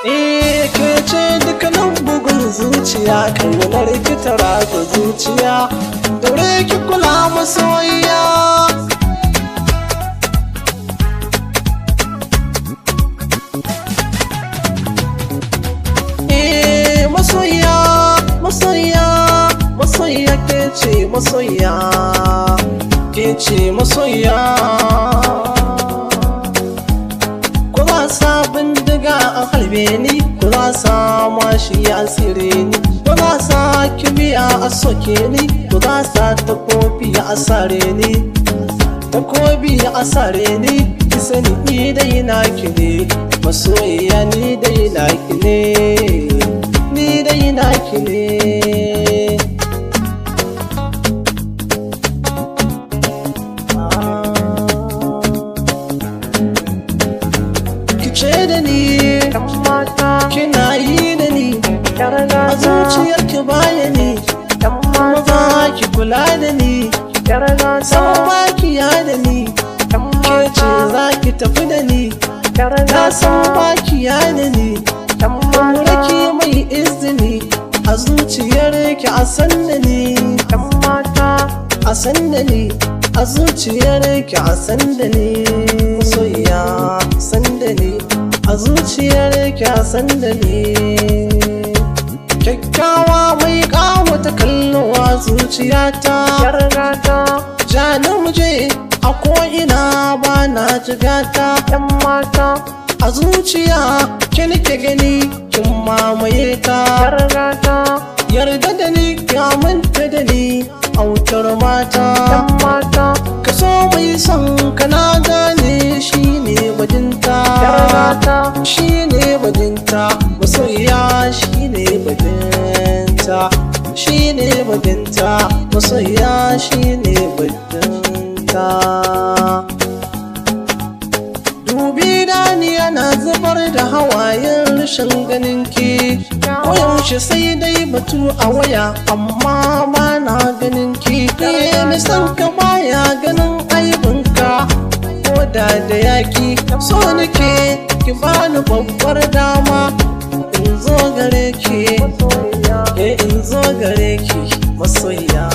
ke ce dukkanin bugun zuciya ƙaunar ki ta ratsa zuciya daure ki kula masoyiya. Masoyiya, masoyiya, masoyiya ke ce masoyiya, ke ce masoyiya. Ku za sa bindiga a halbe ni, ku za sa mashi ya asire ni, ku za sa kibiya a soke ni, ku za sa takobi a sare ni, takobi a sare ni. Ki sani ni dai naki ne, masoyiya ni dai naki ne, ni dai naki ne. Kice da ni kina yi da ni a zuciyar ki baya ni, maza ki kula da ni san baki ya da ni, ke ce za ki tafi da ni na san baki ya da ni. Ki mai izini a zuciyar ki a san da ni, a san da ni a zuciyar ki a san da ni, masoyiya san da ni a zuciyar ki a san da ni. Kyakkyawa mai ƙawata kallowa zuciyata, janin muje a ko'ina ba na jigata. A zuciya ki nake gani kin mamaye ta, yarda da ni ki aminta da ni autar mata. Ka so mai son ka na gane shine bajinta, shine bajinta masoyiya, shine bajinta, shine bajinta masoyiya, shine bajinta. Dubi da ni yana zubar da hawayen rashin ganin ki, koyaushe sai dai batu a waya amma ba na ganin ki. Nisan ka baya ganin aibinka ko da yaki, so nake ki bani babbar dama in zo gare ki, in zo gare ki masoyiya.